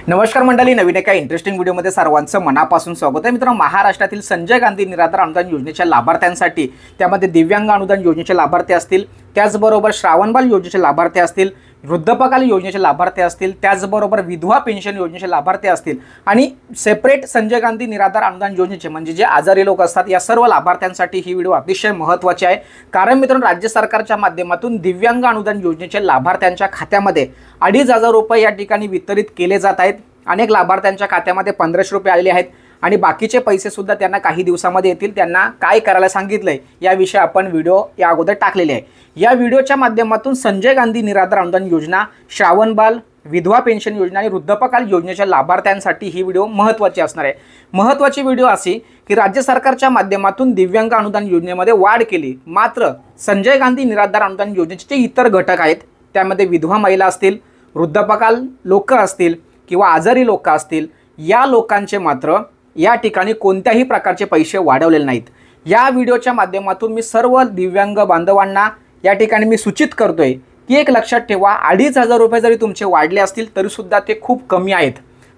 नमस्कार मंडळी, नवीन एका इंटरेस्टिंग व्हिडिओमध्ये सर्वांचं मनापासून स्वागत आहे। मित्रांनो, महाराष्ट्रातील संजय गांधी निराधार अनुदान योजनेच्या लाभार्थ्यांसाठी त्यामध्ये दिव्यांग अनुदान योजनेचे लाभार्थी असतील, त्याचबरोबर श्रावणबाल योजनेचे लाभार्थी असतील, वृद्धपकाल योजनेचे लाभार्थी असतील, त्याचबरोबर विधवा पेन्शन योजनेचे लाभार्थी असतील आणि सेपरेट संजय गांधी निराधार अनुदान योजनेचे म्हणजे जे आजारी लोक असतात या सर्व लाभार्थ्यांसाठी ही व्हिडिओ अतिशय महत्त्वाची आहे। कारण मित्रांनो, राज्य सरकारच्या माध्यमातून दिव्यांग अनुदान योजनेच्या लाभार्थ्यांच्या खात्यामध्ये 2,500 रुपये या ठिकाणी वितरित केले जात आहेत। अनेक लाभार्थ्यांच्या खात्यामध्ये 1500 रुपये आलेले आहेत आणि बाकीचे पैसे सुद्धा त्यांना काही दिवसांमध्ये येतील। त्यांना काय करायला सांगितलंय याविषयी आपण व्हिडिओ या अगोदर टाकलेले आहे। या व्हिडिओच्या माध्यमातून संजय गांधी निराधार अनुदान योजना, श्रावणबाल, विधवा पेन्शन योजना आणि वृद्धपकाल योजनेच्या लाभार्थ्यांसाठी ही व्हिडिओ महत्त्वाची असणार आहे। महत्त्वाची व्हिडिओ अशी की राज्य सरकारच्या माध्यमातून दिव्यांग अनुदान योजनेमध्ये वाढ केली, मात्र संजय गांधी निराधार अनुदान योजनेचे जे इतर घटक आहेत त्यामध्ये विधवा महिला असतील, वृद्धपकाल लोक असतील किंवा आजारी लोक असतील, या लोकांचे मात्र या ठिकाणी कोणत्याही प्रकारचे पैसे वाढवलेले नाहीत। या व्हिडिओच्या माध्यमातून मी सर्व दिव्यांग बांधवांना या ठिकाणी मी सूचित करतोय की एक लक्षात ठेवा, 2,500 रुपये जरी तुमचे वाढले असतील तरी सुद्धा ते खूप कमी आहेत।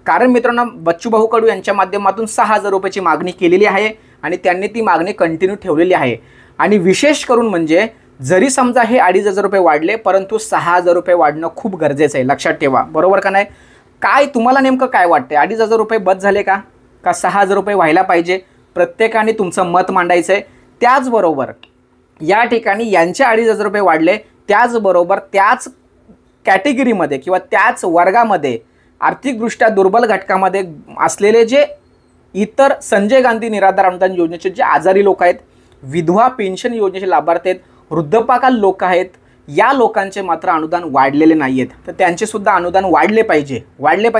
कारण मित्रांनो, बच्चूभाऊ कडू यांच्या माध्यमातून 6,000 रुपयाची मागणी केलेली आहे आणि त्यांनी ती मागणी कंटिन्यू ठेवलेली आहे। आणि विशेष करून म्हणजे जरी समजा हे 2,500 रुपये वाढले परंतु 6,000 रुपये वाढणं खूप गरजेचं आहे, लक्षात ठेवा, बरोबर का नाही? काय तुम्हाला नेमकं काय वाटते, 2,500 रुपये बस झाले का 6,000 रुपये व्हायला पाहिजे? प्रत्येकाने तुमचं मत मांडायचं आहे। त्याचबरोबर या ठिकाणी यांचे 2,500 रुपये वाढले, त्याचबरोबर त्याच कॅटेगरीमध्ये किंवा त्याच वर्गामध्ये आर्थिकदृष्ट्या दुर्बल घटकामध्ये असलेले जे इतर संजय गांधी निराधार अनुदान योजनेचे जे आजारी लोक आहेत, विधवा पेन्शन योजनेचे लाभार्थी आहेत, वृद्धपकाल लोक आहेत, या लोकांचे मात्र अनुदान वाढलेले नाही आहेत। तर त्यांचे सुद्धा अनुदान वाढले पाहिजे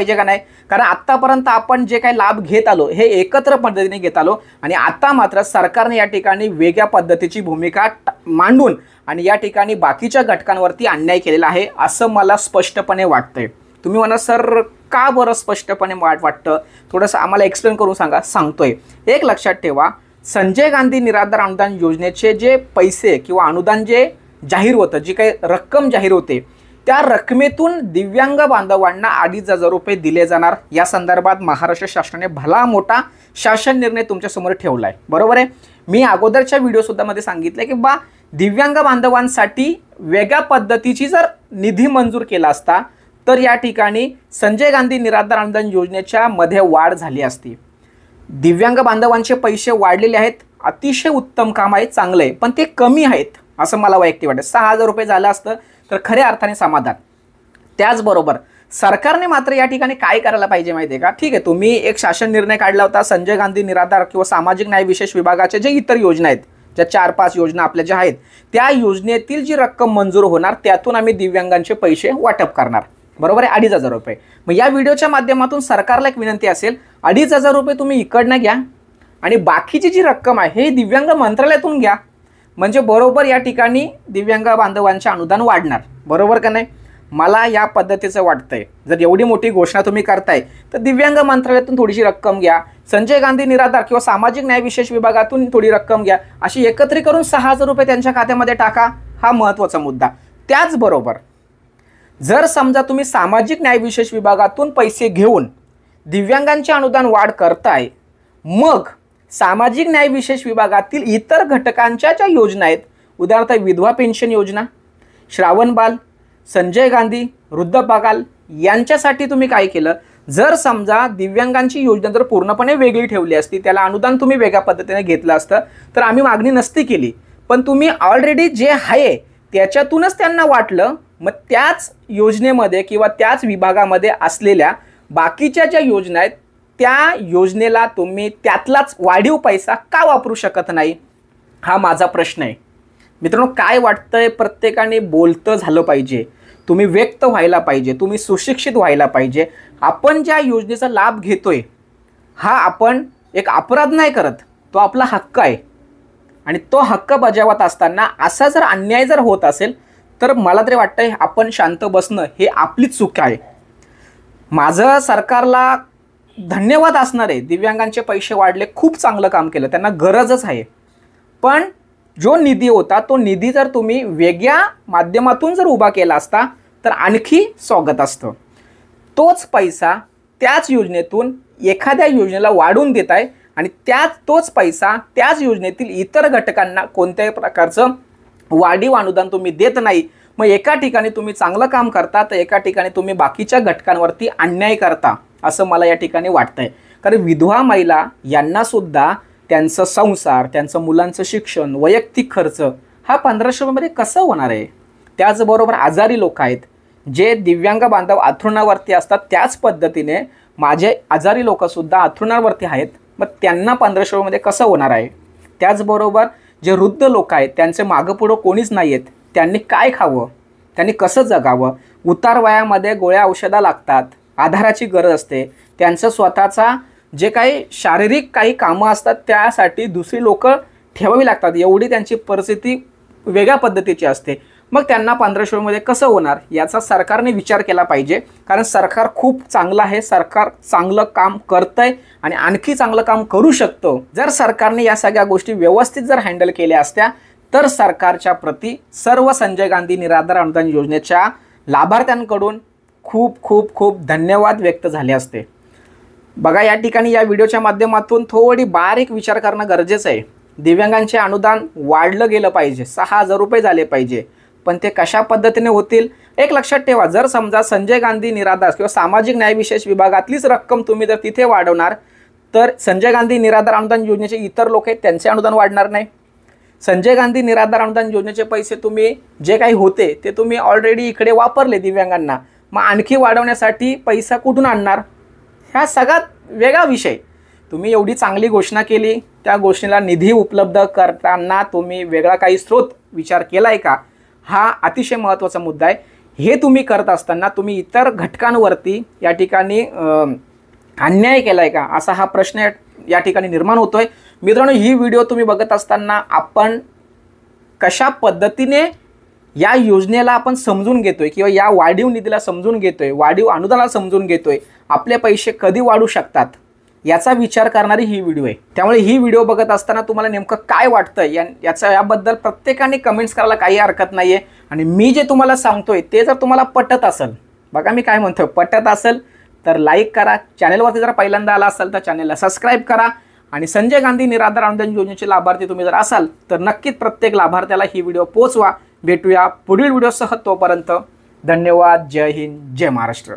का नाही? कारण आत्तापर्यंत आपण जे काही लाभ घेत आलो हे एकत्र पद्धतीने घेत आलो आणि आता मात्र सरकारने या ठिकाणी वेगळ्या पद्धतीची भूमिका मांडून आणि या ठिकाणी बाकीच्या घटकांवरती अन्याय केलेला आहे असं मला स्पष्टपणे वाटतंय। तुम्ही म्हणा सर का बरं स्पष्टपणे वाटतं, थोडंसं आम्हाला एक्सप्लेन करून सांगा। सांगतोय, एक लक्षात ठेवा, संजय गांधी निराधार अनुदान योजनेचे जे पैसे किंवा अनुदान जे जाहीर होतं, जी काही रक्कम जाहीर होते त्या रकमेतून दिव्यांग बांधवांना 2,500 रुपये दिले जाणार। या संदर्भात महाराष्ट्र शासनाने भला मोठा शासन निर्णय तुमच्यासमोर ठेवला आहे, बरोबर आहे? मी अगोदरच्या व्हिडिओसुद्धा मध्ये सांगितलं की दिव्यांग बांधवांसाठी वेगळ्या पद्धतीची जर निधी मंजूर केला असता तर या ठिकाणी संजय गांधी निराधार अनुदान योजनेच्या मध्ये वाढ झाली असती। दिव्यांग बांधवांचे पैसे वाढलेले आहेत, अतिशय उत्तम काम आहे, चांगलं आहे, पण ते कमी आहेत असं मला वैयक्तिक वाटतं। 6,000 रुपये झालं असतं तर खऱ्या अर्थाने समाधान। त्याचबरोबर सरकारने मात्र या ठिकाणी काय करायला पाहिजे माहिती आहे का? ठीक आहे, तुम्ही एक शासन निर्णय काढला होता, संजय गांधी निराधार किंवा सामाजिक न्याय विशेष विभागाचे जे इतर योजना आहेत, ज्या 4-5 योजना आपल्या ज्या आहेत, त्या योजनेतील जी रक्कम मंजूर होणार त्यातून आम्ही दिव्यांगांचे पैसे वाटप करणार, बरोबर आहे, 2,500 रुपये। मग या व्हिडिओच्या माध्यमातून सरकारला एक विनंती असेल, 2,500 रुपये तुम्ही इकडनं घ्या आणि बाकीची जी रक्कम आहे हे दिव्यांग मंत्रालयातून घ्या, म्हणजे बरोबर या ठिकाणी दिव्यांग बांधवांचे अनुदान वाढणार, बरोबर का नाही? मला या पद्धतीचं वाटतंय, जर एवढी मोठी घोषणा तुम्ही करताय तर दिव्यांग मंत्रालयातून थोडीशी रक्कम घ्या, संजय गांधी निराधार किंवा सामाजिक न्याय विशेष विभागातून थोडी रक्कम घ्या, अशी एकत्रित करून 6,000 रुपये त्यांच्या खात्यामध्ये टाका, हा महत्त्वाचा मुद्दा। त्याचबरोबर जर समजा तुम्ही सामाजिक न्याय विशेष विभागातून पैसे घेऊन दिव्यांगांचे अनुदान वाढ करताय, मग सामाजिक न्याय विशेष विभागातील इतर घटकांच्या ज्या योजना आहेत, उदाहरणार्थ विधवा पेन्शन योजना, श्रावणबाल, संजय गांधी, वृद्धपकाल, यांच्यासाठी तुम्ही काय केलं? जर समजा दिव्यांगांची योजना जर पूर्णपणे वेगळी ठेवली असती, त्याला अनुदान तुम्ही वेगळ्या पद्धतीने घेतलं असतं तर आम्ही मागणी नसती केली, पण तुम्ही ऑलरेडी जे आहे त्याच्यातूनच त्यांना वाटलं। मग त्याच योजनेमध्ये किंवा त्याच विभागामध्ये असलेल्या बाकीच्या ज्या योजना आहेत त्या योजनेला तुम्ही त्यातलाच वाढीव पैसा का वापरू शकत नाही, हा माझा प्रश्न आहे। मित्रांनो, काय वाटतंय? प्रत्येकाने बोलतं झालं पाहिजे, तुम्ही व्यक्त व्हायला पाहिजे, तुम्ही सुशिक्षित व्हायला पाहिजे। आपण ज्या योजनेचा लाभ घेतोय हा आपण एक अपराध नाही करत, तो आपला हक्क आहे आणि तो हक्क बजावत असताना असा जर अन्याय जर होत असेल तर मला तरी वाटतंय आपण शांत बसणं हे आपलीच चूक आहे। माझं सरकारला धन्यवाद असणार आहे, दिव्यांगांचे पैसे वाढले, खूप चांगलं काम केलं, त्यांना गरजच आहे, पण जो निधी होता तो निधी जर तुम्ही वेगळ्या माध्यमातून जर उभा केला असता तर आणखी स्वागत असतं। तोच पैसा त्याच योजनेतून एखाद्या योजनेला वाढवून देत आहे आणि तोच पैसा त्याच योजनेतील इतर घटकांना कोणत्याही प्रकारचं वाढीव अनुदान तुम्ही देत नाही। मग एका ठिकाणी तुम्ही चांगलं काम करता तर एका ठिकाणी तुम्ही बाकीच्या घटकांवरती अन्याय करता असं मला या ठिकाणी वाटतंय। कारण विधवा महिला यांना सुद्धा त्यांचं संसार, त्यांचं मुलांचं शिक्षण, वैयक्तिक खर्च हा 1500 रुपयामध्ये कसं होणार आहे। त्याचबरोबर आजारी लोक आहेत, जे दिव्यांग बांधव अंथरुणावरती असतात, त्याच पद्धतीने माझे आजारी लोकसुद्धा अंथरुणावरती आहेत, मग त्यांना 1500 रुपयामध्ये कसं होणार आहे। त्याचबरोबर जे वृद्ध लोक आहेत, त्यांचे मागं पुढं कोणीच नाही आहेत, त्यांनी काय खावं, त्यांनी कसं जगावं, उतार वयामध्ये गोळ्या औषधा लागतात, आधाराची गरज असते, त्यांचं स्वतःचा जे काही शारीरिक काही कामं असतात त्यासाठी दुसरी लोक ठेवावी लागतात, एवढी त्यांची परिस्थिती वेगळ्या पद्धतीची असते। मग त्यांना 1500 रुपयामध्ये कसं होणार याचा सरकारने विचार केला पाहिजे। कारण सरकार खूप चांगलं आहे, सरकार चांगलं काम करतंय आणि आणखी चांगलं काम करू शकतो। जर सरकारने या सगळ्या गोष्टी व्यवस्थित जर हँडल केल्या असत्या तर सरकारच्या प्रती सर्व संजय गांधी निराधार अनुदान योजनेच्या लाभार्थ्यांकडून खूप खूप खूप धन्यवाद व्यक्त झाले असते। बघा, या ठिकाणी या व्हिडिओच्या माध्यमातून थोडी बारीक विचार करणं गरजेचं आहे। दिव्यांगांचे अनुदान वाढलं गेलं पाहिजे, 6000 रुपये झाले पाहिजे, पण ते कशा पद्धतीने होतील एक लक्षात ठेवा। जर समजा संजय गांधी निराधार किंवा सामाजिक न्याय विशेष विभागातलीच रक्कम तुम्ही जर तिथे वाढवणार तर संजय गांधी निराधार अनुदान योजनेचे इतर लोक आहेत त्यांचे अनुदान वाढणार नाही। संजय गांधी निराधार अनुदान योजनेचे पैसे तुम्ही जे काही होते ते तुम्ही ऑलरेडी इकडे वापरले दिव्यांगांना, मग आणखी वाढवण्यासाठी पैसा कुठून आणणार, ह्या सगळ्यात वेगळा विषय। तुम्ही एवढी चांगली घोषणा केली, त्या घोषणेला निधी उपलब्ध करताना तुम्ही वेगळा काही स्रोत विचार केला आहे का, हा अतिशय महत्त्वाचा मुद्दा आहे। हे तुम्ही करत असताना तुम्ही इतर घटकांवरती या ठिकाणी अन्याय केला आहे का असा हा प्रश्न या ठिकाणी निर्माण होतोय। मित्रांनो, ही व्हिडिओ तुम्ही बघत असताना आपण कशा पद्धतीने या योजनेला आपण समजून घेतोय किंवा या वाढीव निधीला समजून घेतोय, वाढीव अनुदानाला समजून घेतोय, आपले पैसे कधी वाढू शकतात याचा विचार करणारी ही व्हिडिओ आहे। त्यामुळे ही व्हिडिओ बघत असताना तुम्हाला नेमकं काय वाटतं याबद्दल प्रत्येकाने कमेंट्स करायला काही हरकत नाही आहे। आणि मी जे तुम्हाला सांगतोय ते जर तुम्हाला पटत असेल, बघा मी काय म्हणतोय, पटत असेल तर लाईक करा, चॅनलवरती जर पहिल्यांदा आला असाल तर चॅनलला सबस्क्राईब करा आणि संजय गांधी निराधार अनुदान योजनेचे लाभार्थी तुम्ही जर असाल तर नक्कीच प्रत्येक लाभार्थ्याला ही व्हिडिओ पोहोचवा। भेटूया पुढील व्हिडिओसह, तोपर्यंत धन्यवाद। जय हिंद, जय महाराष्ट्र।